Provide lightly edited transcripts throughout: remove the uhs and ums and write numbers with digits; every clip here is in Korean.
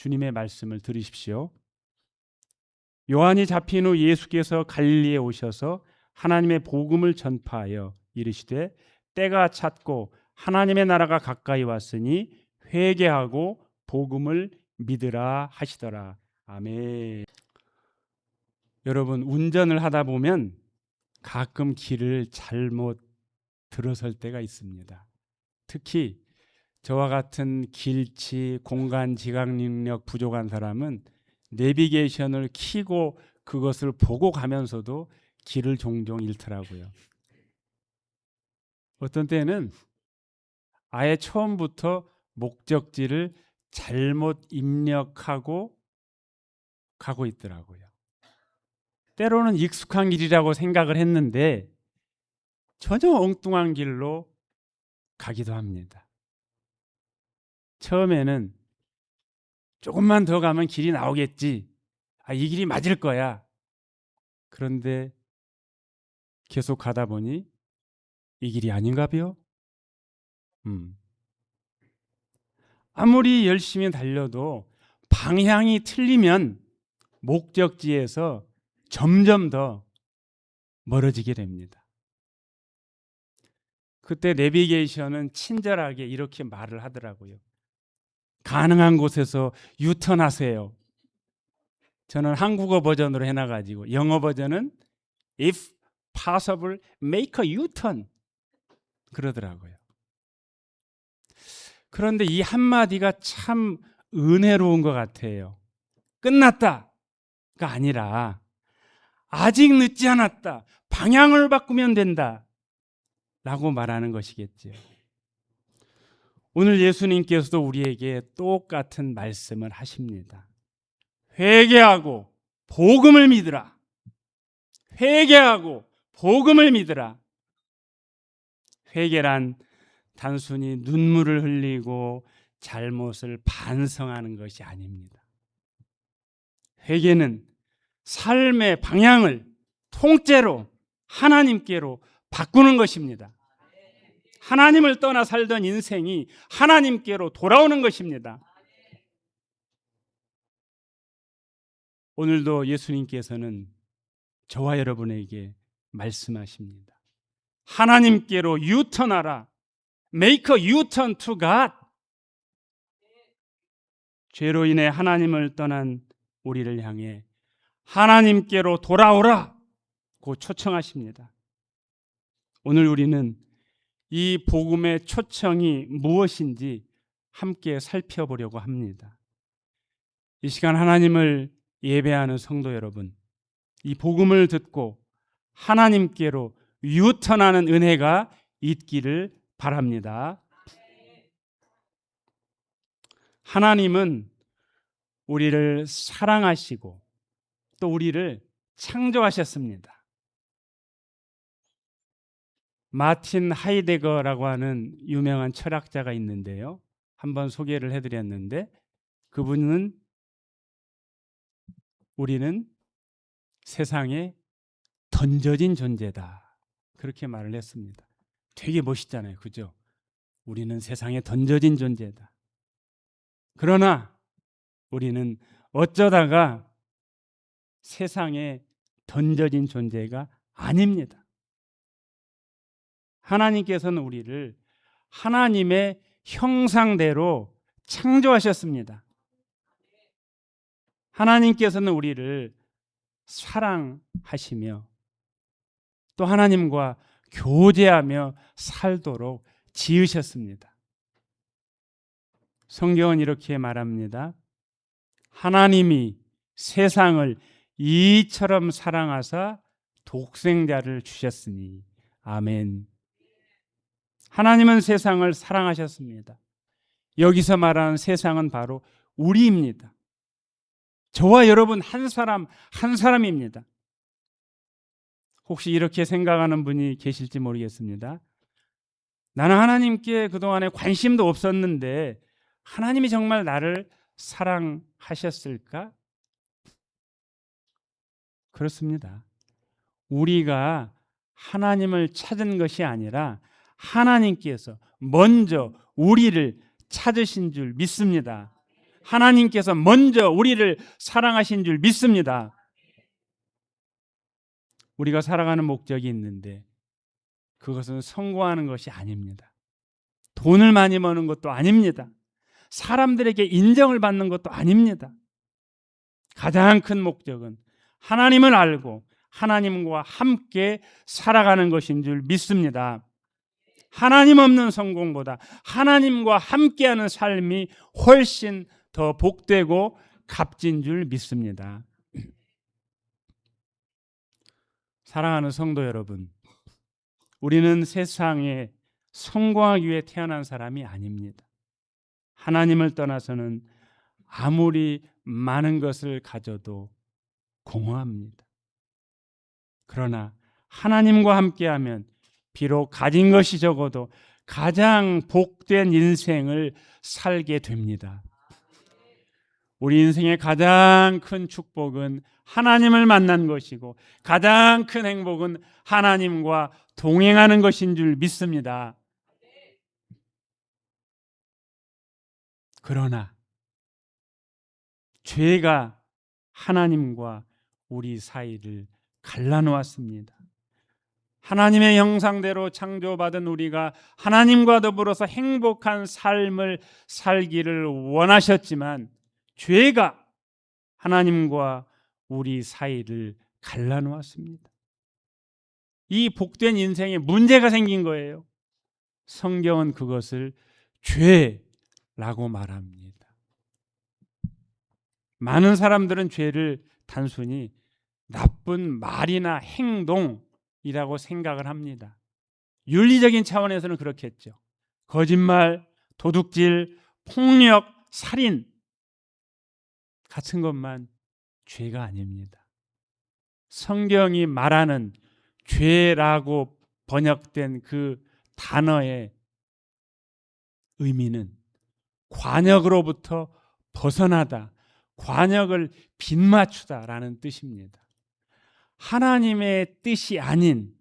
주님의 말씀을 들으십시오. 요한이 잡힌 후 예수께서 갈릴리에 오셔서 하나님의 복음을 전파하여 이르시되 때가 찼고 하나님의 나라가 가까이 왔으니 회개하고 복음을 믿으라 하시더라. 아멘. 여러분, 운전을 하다 보면 가끔 길을 잘못 들어설 때가 있습니다. 특히 저와 같은 길치, 공간 지각 능력 부족한 사람은 내비게이션을 켜고 그것을 보고 가면서도 길을 종종 잃더라고요. 어떤 때는 아예 처음부터 목적지를 잘못 입력하고 가고 있더라고요. 때로는 익숙한 길이라고 생각을 했는데 전혀 엉뚱한 길로 가기도 합니다. 처음에는 조금만 더 가면 길이 나오겠지. 이 길이 맞을 거야. 그런데 계속 가다 보니 이 길이 아닌가벼? 아무리 열심히 달려도 방향이 틀리면 목적지에서 점점 더 멀어지게 됩니다. 그때 내비게이션은 친절하게 이렇게 말을 하더라고요. 가능한 곳에서 유턴하세요. 저는 한국어 버전으로 해놔가지고 영어 버전은 If possible, make a U-turn 그러더라고요. 그런데 이 한마디가 참 은혜로운 것 같아요. 끝났다가 아니라 아직 늦지 않았다. 방향을 바꾸면 된다. 라고 말하는 것이겠죠. 오늘 예수님께서도 우리에게 똑같은 말씀을 하십니다. 회개하고 복음을 믿으라. 회개하고 복음을 믿으라. 회개란 단순히 눈물을 흘리고 잘못을 반성하는 것이 아닙니다. 회개는 삶의 방향을 통째로 하나님께로 바꾸는 것입니다. 하나님을 떠나 살던 인생이 하나님께로 돌아오는 것입니다. 오늘도 예수님께서는 저와 여러분에게 말씀하십니다. 하나님께로 유턴하라. Make a U-turn to God. 죄로 인해 하나님을 떠난 우리를 향해 하나님께로 돌아오라고 초청하십니다. 오늘 우리는 이 복음의 초청이 무엇인지 함께 살펴보려고 합니다. 이 시간 하나님을 예배하는 성도 여러분, 이 복음을 듣고 하나님께로 유턴하는 은혜가 있기를 바랍니다. 하나님은 우리를 사랑하시고 또 우리를 창조하셨습니다. 마틴 하이데거라고 하는 유명한 철학자가 있는데요. 한번 소개를 해드렸는데 그분은 우리는 세상에 던져진 존재다. 그렇게 말을 했습니다. 되게 멋있잖아요. 그죠? 우리는 세상에 던져진 존재다. 그러나 우리는 어쩌다가 세상에 던져진 존재가 아닙니다. 하나님께서는 우리를 하나님의 형상대로 창조하셨습니다. 하나님께서는 우리를 사랑하시며 또 하나님과 교제하며 살도록 지으셨습니다. 성경은 이렇게 말합니다. 하나님이 세상을 이처럼 사랑하사 독생자를 주셨으니. 아멘. 하나님은 세상을 사랑하셨습니다. 여기서 말하는 세상은 바로 우리입니다. 저와 여러분 한 사람 한 사람입니다. 혹시 이렇게 생각하는 분이 계실지 모르겠습니다. 나는 하나님께 그동안에 관심도 없었는데 하나님이 정말 나를 사랑하셨을까? 그렇습니다. 우리가 하나님을 찾은 것이 아니라 하나님께서 먼저 우리를 찾으신 줄 믿습니다. 하나님께서 먼저 우리를 사랑하신 줄 믿습니다. 우리가 살아가는 목적이 있는데 그것은 성공하는 것이 아닙니다. 돈을 많이 버는 것도 아닙니다. 사람들에게 인정을 받는 것도 아닙니다. 가장 큰 목적은 하나님을 알고 하나님과 함께 살아가는 것인 줄 믿습니다. 하나님 없는 성공보다 하나님과 함께하는 삶이 훨씬 더 복되고 값진 줄 믿습니다. 사랑하는 성도 여러분, 우리는 세상에 성공하기 위해 태어난 사람이 아닙니다. 하나님을 떠나서는 아무리 많은 것을 가져도 공허합니다. 그러나 하나님과 함께하면 비록 가진 것이 적어도 가장 복된 인생을 살게 됩니다. 우리 인생의 가장 큰 축복은 하나님을 만난 것이고 가장 큰 행복은 하나님과 동행하는 것인 줄 믿습니다. 그러나 죄가 하나님과 우리 사이를 갈라놓았습니다. 하나님의 형상대로 창조받은 우리가 하나님과 더불어서 행복한 삶을 살기를 원하셨지만 죄가 하나님과 우리 사이를 갈라놓았습니다. 이 복된 인생에 문제가 생긴 거예요. 성경은 그것을 죄라고 말합니다. 많은 사람들은 죄를 단순히 나쁜 말이나 행동이라고 생각을 합니다. 윤리적인 차원에서는 그렇겠죠. 거짓말, 도둑질, 폭력, 살인 같은 것만 죄가 아닙니다. 성경이 말하는 죄라고 번역된 그 단어의 의미는 관역으로부터 벗어나다, 관역을 빗맞추다라는 뜻입니다. 하나님의 뜻이 아닌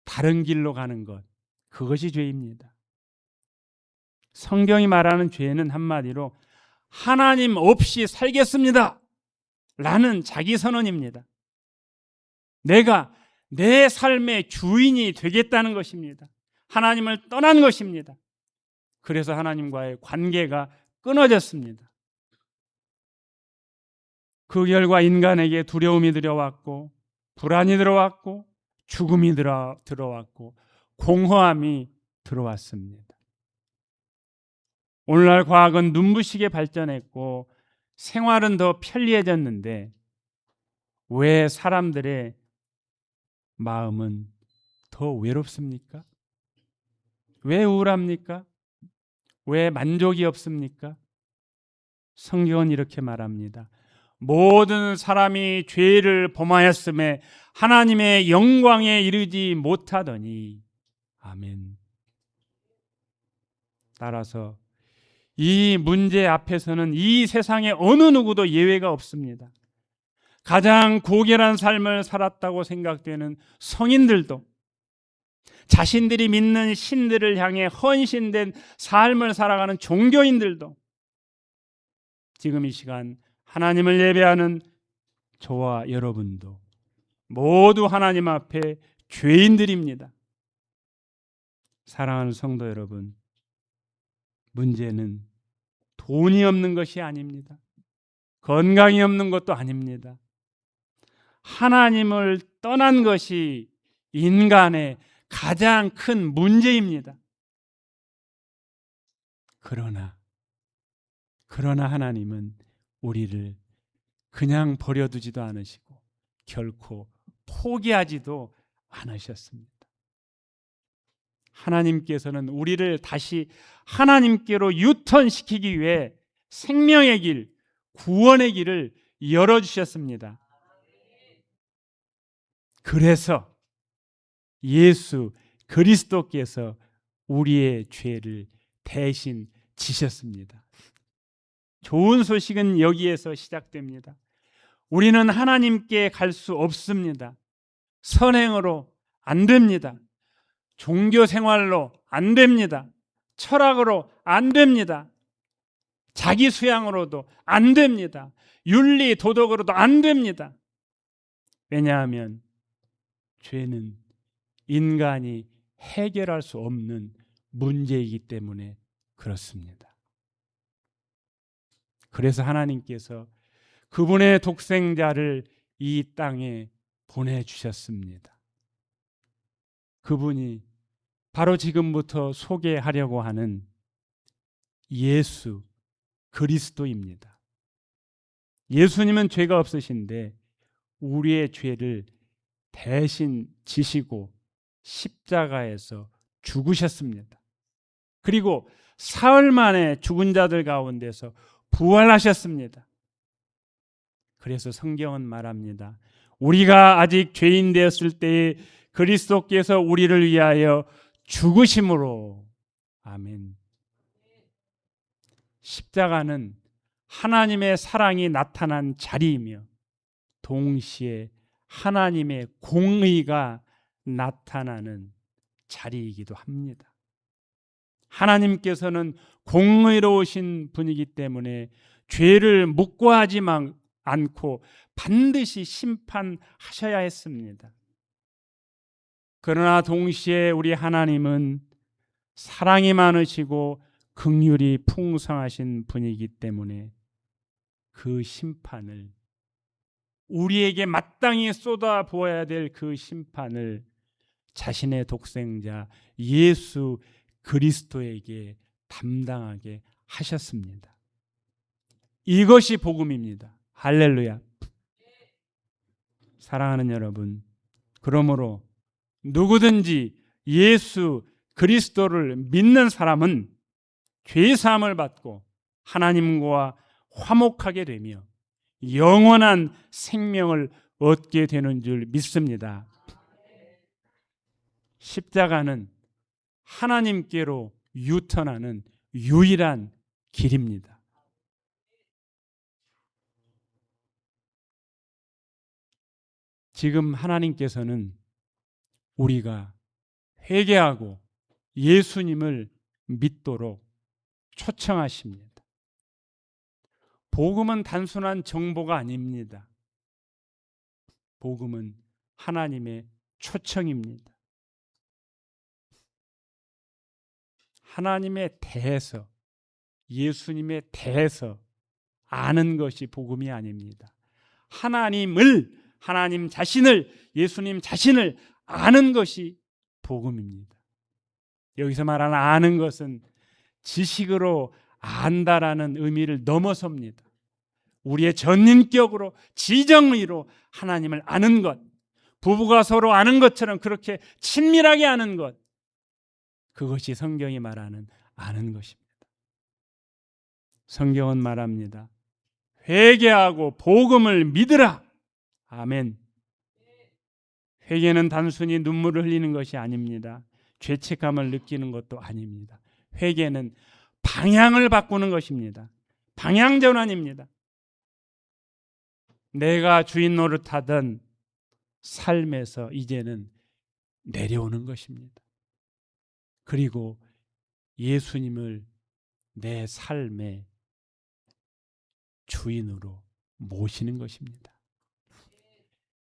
다른 길로 가는 것, 그것이 죄입니다. 성경이 말하는 죄는 한마디로 하나님 없이 살겠습니다 라는 자기 선언입니다. 내가 내 삶의 주인이 되겠다는 것입니다. 하나님을 떠난 것입니다. 그래서 하나님과의 관계가 끊어졌습니다. 그 결과 인간에게 두려움이 들어왔고 불안이 들어왔고 죽음이 들어왔고 공허함이 들어왔습니다. 오늘날 과학은 눈부시게 발전했고 생활은 더 편리해졌는데 왜 사람들의 마음은 더 외롭습니까? 왜 우울합니까? 왜 만족이 없습니까? 성경은 이렇게 말합니다. 모든 사람이 죄를 범하였음에 하나님의 영광에 이르지 못하더니. 아멘. 따라서 이 문제 앞에서는 이 세상의 어느 누구도 예외가 없습니다. 가장 고결한 삶을 살았다고 생각되는 성인들도, 자신들이 믿는 신들을 향해 헌신된 삶을 살아가는 종교인들도, 지금 이 시간 하나님을 예배하는 저와 여러분도 모두 하나님 앞에 죄인들입니다. 사랑하는 성도 여러분, 문제는 돈이 없는 것이 아닙니다. 건강이 없는 것도 아닙니다. 하나님을 떠난 것이 인간의 가장 큰 문제입니다. 그러나 하나님은 우리를 그냥 버려두지도 않으시고 결코 포기하지도 않으셨습니다. 하나님께서는 우리를 다시 하나님께로 유턴시키기 위해 생명의 길, 구원의 길을 열어주셨습니다. 그래서 예수 그리스도께서 우리의 죄를 대신 지셨습니다. 좋은 소식은 여기에서 시작됩니다. 우리는 하나님께 갈 수 없습니다. 선행으로 안 됩니다. 종교 생활로 안 됩니다. 철학으로 안 됩니다. 자기 수양으로도 안 됩니다. 윤리, 도덕으로도 안 됩니다. 왜냐하면 죄는 인간이 해결할 수 없는 문제이기 때문에 그렇습니다. 그래서 하나님께서 그분의 독생자를 이 땅에 보내주셨습니다. 그분이 바로 지금부터 소개하려고 하는 예수 그리스도입니다. 예수님은 죄가 없으신데 우리의 죄를 대신 지시고 십자가에서 죽으셨습니다. 그리고 사흘 만에 죽은 자들 가운데서 부활하셨습니다. 그래서 성경은 말합니다. 우리가 아직 죄인 되었을 때에 그리스도께서 우리를 위하여 죽으심으로. 아멘. 십자가는 하나님의 사랑이 나타난 자리이며 동시에 하나님의 공의가 나타나는 자리이기도 합니다. 하나님께서는 공의로우신 분이기 때문에 죄를 묵과하지 않고 반드시 심판하셔야 했습니다. 그러나 동시에 우리 하나님은 사랑이 많으시고 긍휼이 풍성하신 분이기 때문에 그 심판을, 우리에게 마땅히 쏟아 부어야 될 그 심판을 자신의 독생자 예수 그리스도에게 담당하게 하셨습니다. 이것이 복음입니다. 할렐루야. 사랑하는 여러분, 그러므로 누구든지 예수 그리스도를 믿는 사람은 죄사함을 받고 하나님과 화목하게 되며 영원한 생명을 얻게 되는 줄 믿습니다. 십자가는 하나님께로 유턴하는 유일한 길입니다. 지금 하나님께서는 우리가 회개하고 예수님을 믿도록 초청하십니다. 복음은 단순한 정보가 아닙니다. 복음은 하나님의 초청입니다. 하나님에 대해서, 예수님에 대해서 아는 것이 복음이 아닙니다. 하나님 자신을, 예수님 자신을 아는 것이 복음입니다. 여기서 말하는 아는 것은 지식으로 안다라는 의미를 넘어섭니다. 우리의 전인격으로, 지정의로 하나님을 아는 것, 부부가 서로 아는 것처럼 그렇게 친밀하게 아는 것, 그것이 성경이 말하는 아는 것입니다. 성경은 말합니다. 회개하고 복음을 믿으라. 아멘. 회개는 단순히 눈물을 흘리는 것이 아닙니다. 죄책감을 느끼는 것도 아닙니다. 회개는 방향을 바꾸는 것입니다. 방향 전환입니다. 내가 주인 노릇하던 삶에서 이제는 내려오는 것입니다. 그리고 예수님을 내 삶의 주인으로 모시는 것입니다.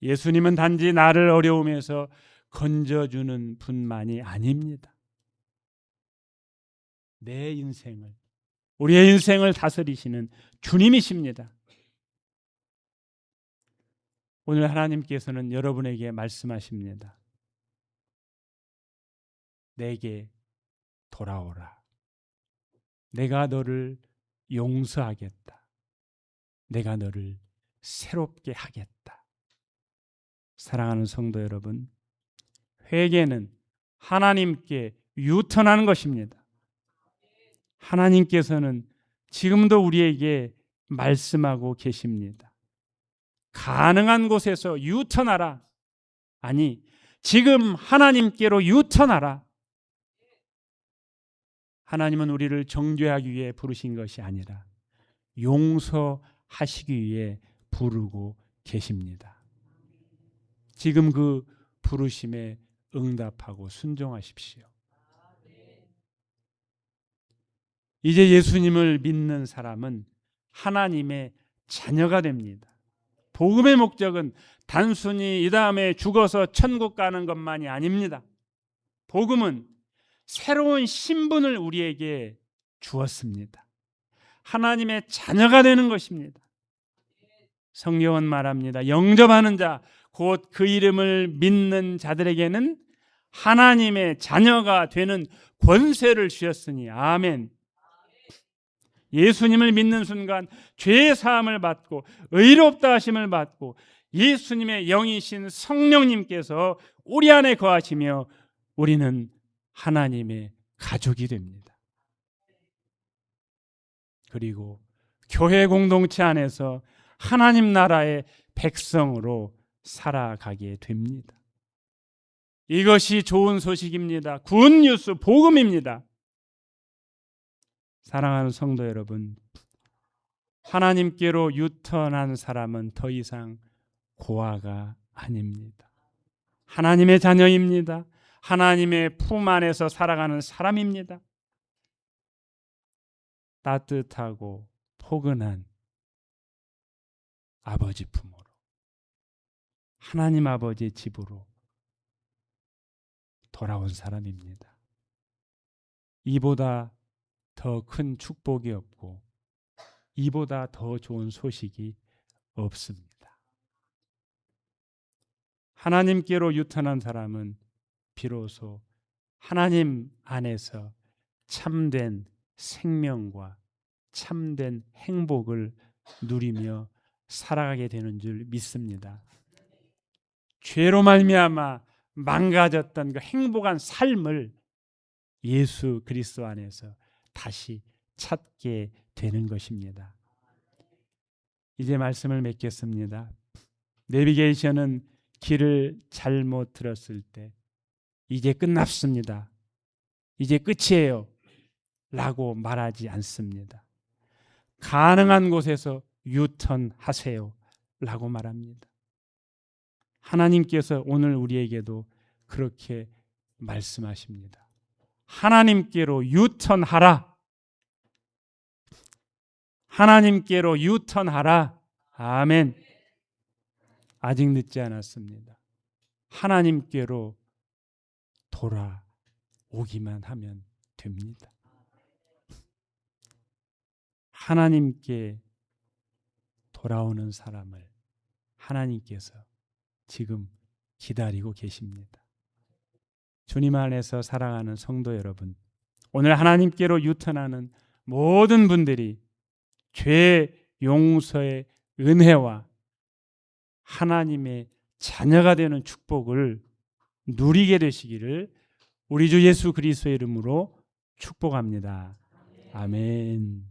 예수님은 단지 나를 어려움에서 건져주는 분만이 아닙니다. 내 인생을, 우리의 인생을 다스리시는 주님이십니다. 오늘 하나님께서는 여러분에게 말씀하십니다. 내게 돌아오라. 내가 너를 용서하겠다. 내가 너를 새롭게 하겠다. 사랑하는 성도 여러분, 회개는 하나님께 유턴하는 것입니다. 하나님께서는 지금도 우리에게 말씀하고 계십니다. 가능한 곳에서 유턴하라. 아니, 지금 하나님께로 유턴하라. 하나님은 우리를 정죄하기 위해 부르신 것이 아니라 용서하시기 위해 부르고 계십니다. 지금 그 부르심에 응답하고 순종하십시오. 이제 예수님을 믿는 사람은 하나님의 자녀가 됩니다. 복음의 목적은 단순히 이 다음에 죽어서 천국 가는 것만이 아닙니다. 복음은 새로운 신분을 우리에게 주었습니다. 하나님의 자녀가 되는 것입니다. 성경은 말합니다. 영접하는 자, 곧 그 이름을 믿는 자들에게는 하나님의 자녀가 되는 권세를 주셨으니 아멘. 예수님을 믿는 순간 죄의 사함을 받고 의롭다 하심을 받고 예수님의 영이신 성령님께서 우리 안에 거하시며 우리는 하나님의 가족이 됩니다. 그리고 교회 공동체 안에서 하나님 나라의 백성으로 살아가게 됩니다. 이것이 좋은 소식입니다. 굿뉴스, 복음입니다. 사랑하는 성도 여러분, 하나님께로 유턴한 사람은 더 이상 고아가 아닙니다. 하나님의 자녀입니다. 하나님의 품 안에서 살아가는 사람입니다. 따뜻하고 포근한 아버지 품으로, 하나님 아버지의 집으로 돌아온 사람입니다. 이보다 더 큰 축복이 없고 이보다 더 좋은 소식이 없습니다. 하나님께로 유턴한 사람은 비로소 하나님 안에서 참된 생명과 참된 행복을 누리며 살아가게 되는 줄 믿습니다. 죄로 말미암아 망가졌던 그 행복한 삶을 예수 그리스도 안에서 다시 찾게 되는 것입니다. 이제 말씀을 맺겠습니다. 내비게이션은 길을 잘못 들었을 때 이제 끝났습니다, 이제 끝이에요 라고 말하지 않습니다. 가능한 곳에서 유턴하세요 라고 말합니다. 하나님께서 오늘 우리에게도 그렇게 말씀하십니다. 하나님께로 유턴하라. 하나님께로 유턴하라. 아멘. 아직 늦지 않았습니다. 하나님께로 돌아오기만 하면 됩니다. 하나님께 돌아오는 사람을 하나님께서 지금 기다리고 계십니다. 주님 안에서 사랑하는 성도 여러분, 오늘 하나님께로 유턴하는 모든 분들이 죄 용서의 은혜와 하나님의 자녀가 되는 축복을 누리게 되시기를 우리 주 예수 그리스도의 이름으로 축복합니다. 아멘.